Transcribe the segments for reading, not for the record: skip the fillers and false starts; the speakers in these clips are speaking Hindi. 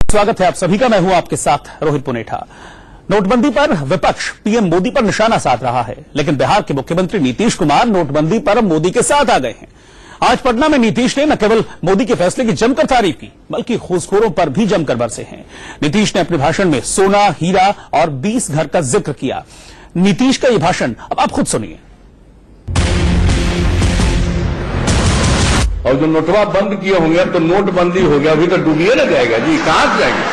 स्वागत है आप सभी का। मैं हूं आपके साथ रोहित पुनेठा। नोटबंदी पर विपक्ष पीएम मोदी पर निशाना साध रहा है, लेकिन बिहार के मुख्यमंत्री नीतीश कुमार नोटबंदी पर मोदी के साथ आ गए हैं। आज पटना में नीतीश ने न केवल मोदी के फैसले की जमकर तारीफ की, बल्कि घूसखोरों पर भी जमकर बरसे हैं। नीतीश ने अपने भाषण में सोना, हीरा और 20 घर का जिक्र किया। नीतीश का यह भाषण अब आप खुद सुनिए। और जो नोटवा बंद किए होंगे तो नोटबंदी हो गया, अभी तो डूबिए ना जाएगा जी, कहां से जाएंगे?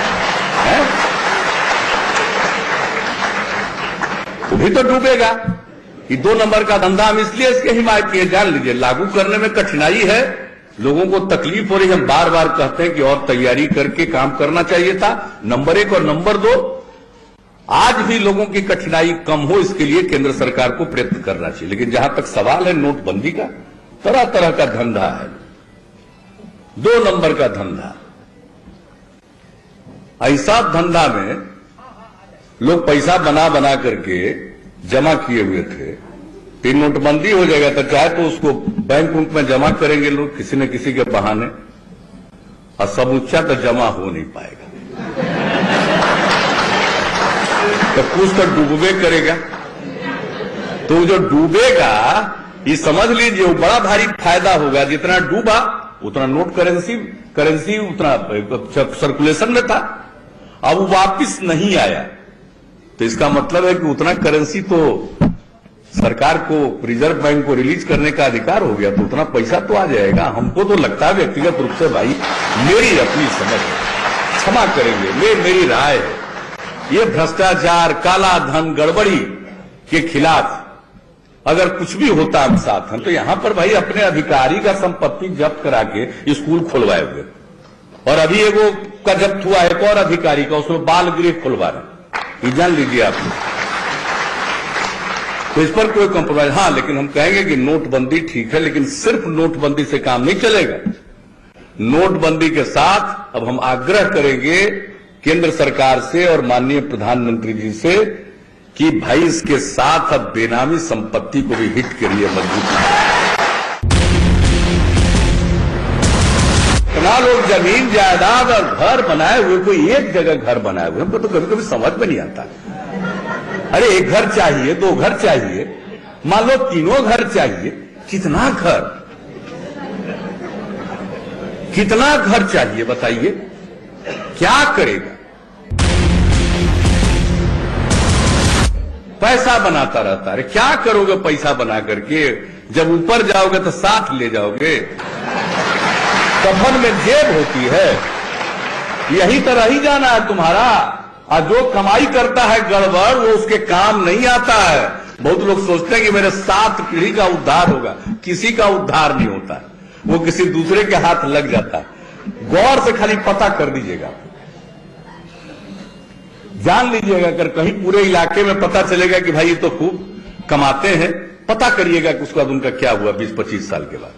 अभी तो डूबेगा। ये 2 नंबर का धंधा हम इसलिए इसके हिमायत किए, जान लीजिए लागू करने में कठिनाई है, लोगों को तकलीफ हो रही है। हम बार बार कहते हैं कि और तैयारी करके काम करना चाहिए था। नंबर 1 और नंबर 2, आज भी लोगों की कठिनाई कम हो इसके लिए केंद्र सरकार को प्रयत्न करना चाहिए। लेकिन जहां तक सवाल है नोटबंदी का, तरह तरह का धंधा है, 2 नंबर का धंधा। ऐसा धंधा में लोग पैसा बना बना करके जमा किए हुए थे। फिर नोटबंदी हो जाएगा तो चाहे तो उसको बैंक में जमा करेंगे लोग किसी न किसी के बहाने, और समूचा तो जमा हो नहीं पाएगा, तो कुछ तो डूबे करेगा। तो जो डूबेगा ये समझ लीजिए वो बड़ा भारी फायदा होगा। जितना डूबा उतना नोट करेंसी उतना सर्कुलेशन में था, अब वो वापिस नहीं आया, तो इसका मतलब है कि उतना करेंसी तो सरकार को, रिजर्व बैंक को रिलीज करने का अधिकार हो गया, तो उतना पैसा तो आ जाएगा। हमको तो लगता है व्यक्तिगत रूप से, भाई मेरी अपनी समझ है, क्षमा करेंगे, मेरी राय है, ये भ्रष्टाचार, काला धन, गड़बड़ी के खिलाफ अगर कुछ भी होता हम साथ हैं, तो यहां पर भाई अपने अधिकारी का संपत्ति जब्त करा के स्कूल खुलवाए हुए, और अभी एगो का जब्त हुआ है एक और अधिकारी का, उसमें बाल गृह खुलवा रहे, ये जान लीजिए आप। तो इस पर कोई कंप्रोमाइज, हां, लेकिन हम कहेंगे कि नोटबंदी ठीक है, लेकिन सिर्फ नोटबंदी से काम नहीं चलेगा। नोटबंदी के साथ अब हम आग्रह करेंगे केंद्र सरकार से और माननीय प्रधानमंत्री जी से कि भाई इसके साथ अब बेनामी संपत्ति को भी हिट करिए मजबूती। इतना लोग जमीन जायदाद और घर बनाए हुए, कोई एक जगह घर बनाए हुए, हमको तो कभी कभी समझ में नहीं आता। अरे 1 घर चाहिए, 2 घर चाहिए, मान लो 3 घर चाहिए, कितना घर चाहिए बताइए, क्या करेगा? पैसा बनाता रहता है। क्या करोगे पैसा बना करके? जब ऊपर जाओगे तो साथ ले जाओगे, कफन में जेब होती है, यही तरह ही जाना है तुम्हारा। और जो कमाई करता है गड़बड़, वो उसके काम नहीं आता है। बहुत लोग सोचते हैं कि मेरे 7 पीढ़ी का उद्धार होगा, किसी का उद्धार नहीं होता है, वो किसी दूसरे के हाथ लग जाता है। गौर से खाली पता कर दीजिएगा, जान लीजिएगा। अगर कहीं पूरे इलाके में पता चलेगा कि भाई ये तो खूब कमाते हैं, पता करिएगा कि उसके बाद उनका क्या हुआ 20-25 साल के बाद।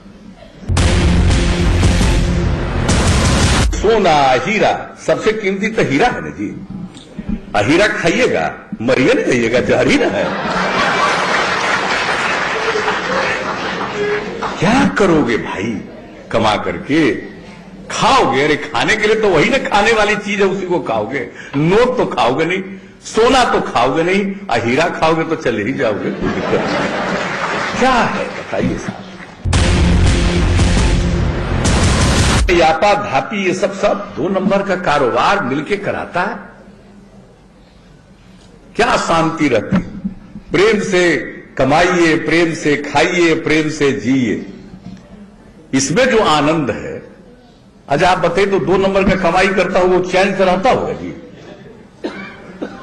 सोना, हीरा, सबसे कीमती तो हीरा है ना जी। हीरा खाइएगा, मरिए नहीं जाइएगा, जहर ही ना है। क्या करोगे भाई कमा करके? खाओगे, अरे खाने के लिए तो वही ना खाने वाली चीज है, उसी को खाओगे। नोट तो खाओगे नहीं, सोना तो खाओगे नहीं, हीरा खाओगे तो चले ही जाओगे, कोई दिक्कत नहीं। क्या है बताइए साहब? यापा धापी ये सब 2 नंबर का कारोबार मिलके कराता है। क्या शांति रहती? प्रेम से कमाइए, प्रेम से खाइए, प्रेम से जिए, इसमें जो आनंद है। अच्छा आप बताइए, तो 2 नंबर का कमाई करता होगा, वो चैन से रहता होगा जी?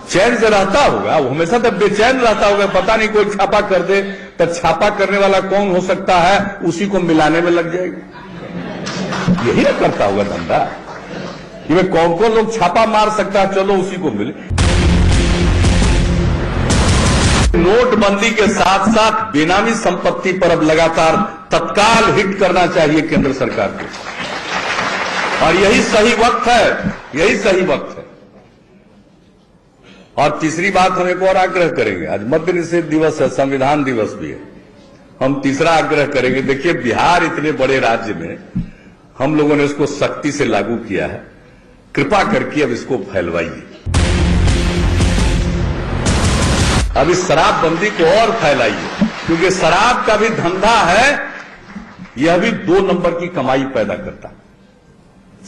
चैन से रहता होगा? वो हमेशा तक बेचैन रहता होगा। पता नहीं कोई छापा कर दे, तो छापा करने वाला कौन हो सकता है, उसी को मिलाने में लग जाएगा। यही ना करता होगा धंधा, कि कौन कौन लोग छापा मार सकता है, चलो उसी को मिले। नोटबंदी के साथ साथ बेनामी संपत्ति पर अब लगातार तत्काल हिट करना चाहिए केंद्र सरकार को, और यही सही वक्त है। और तीसरी बात हम एक और आग्रह करेंगे, आज मद्य निषेध दिवस है, संविधान दिवस भी है, हम तीसरा आग्रह करेंगे। देखिए बिहार इतने बड़े राज्य में हम लोगों ने इसको सख्ती से लागू किया है, कृपा करके अब इसको फैलवाइए। अब इस शराबबंदी को और फैलाइए, क्योंकि शराब का भी धंधा है, यह भी 2 नंबर की कमाई पैदा करता है।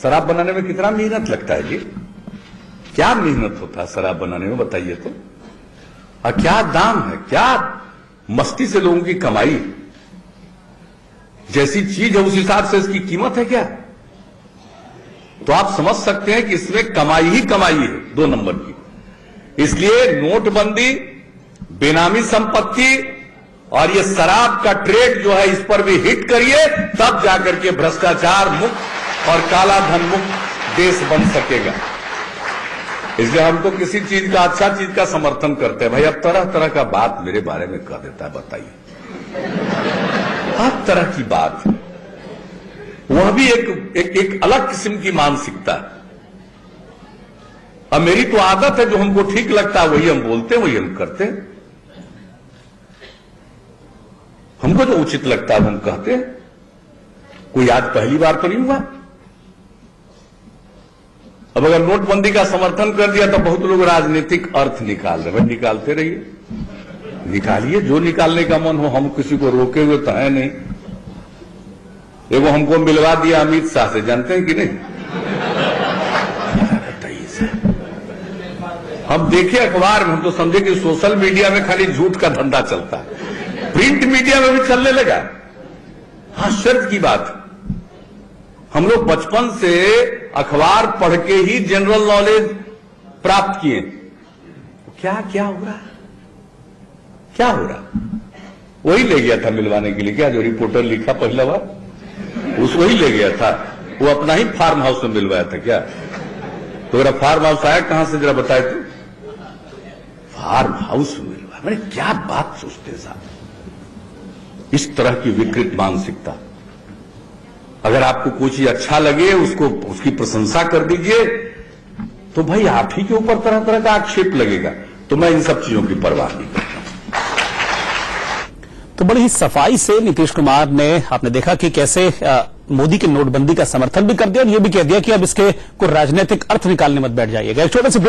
शराब बनाने में कितना मेहनत लगता है जी? क्या मेहनत होता है शराब बनाने में, बताइए तो। और क्या दाम है, क्या मस्ती से लोगों की कमाई। जैसी चीज है उस हिसाब से इसकी कीमत है क्या? तो आप समझ सकते हैं कि इसमें कमाई ही कमाई है 2 नंबर की। इसलिए नोटबंदी, बेनामी संपत्ति और ये शराब का ट्रेड जो है, इस पर भी हिट करिए, तब जाकर के भ्रष्टाचार मुक्त और काला धन मुक्त देश बन सकेगा। इसलिए हम तो किसी चीज का, अच्छा चीज का समर्थन करते हैं। भाई अब तरह तरह का बात मेरे बारे में कर देता है, बताइए। हर तरह की बात, वह भी एक अलग किस्म की मानसिकता है। अब मेरी तो आदत है, जो हमको ठीक लगता है वही हम बोलते हैं, वही हम करते हैं। हमको जो उचित लगता है हम कहते हैं। कोई आज पहली बार तो नहीं हुआ। अब अगर नोटबंदी का समर्थन कर दिया तो बहुत लोग राजनीतिक अर्थ निकाल रहे। भाई निकालते रहिए, निकालिए जो निकालने का मन हो, हम किसी को रोके हुए तो है नहीं। एगो हमको मिलवा दिया अमित शाह से, जानते हैं कि नहीं? बताइए सर, हम देखे अखबार में, हम तो समझे कि सोशल मीडिया में खाली झूठ का धंधा चलता है, प्रिंट मीडिया में भी चलने लगा। आश्चर्य की बात, हम लोग बचपन से अखबार पढ़ के ही जनरल नॉलेज प्राप्त किए। क्या क्या हो रहा है, क्या हो रहा? वही ले गया था मिलवाने के लिए, क्या जो रिपोर्टर लिखा पहला बार, उस वही ले गया था। वो अपना ही फार्म हाउस में मिलवाया था क्या? तो मेरा फार्म हाउस आया कहां से, जरा बताए तो। फार्म हाउस में मिलवाया, मैंने क्या बात सोचते साहब। इस तरह की विकृत मानसिकता। अगर आपको कोई चीज अच्छा लगे, उसको, उसकी प्रशंसा कर दीजिए, तो भाई आप ही के ऊपर तरह तरह का आक्षेप लगेगा। तो मैं इन सब चीजों की परवाह नहीं करता। तो बड़ी ही सफाई से नीतीश कुमार ने, आपने देखा कि कैसे मोदी के नोटबंदी का समर्थन भी कर दिया और यह भी कह दिया कि अब इसके कोई राजनीतिक अर्थ निकालने मत बैठ जाइएगा। एक छोटे से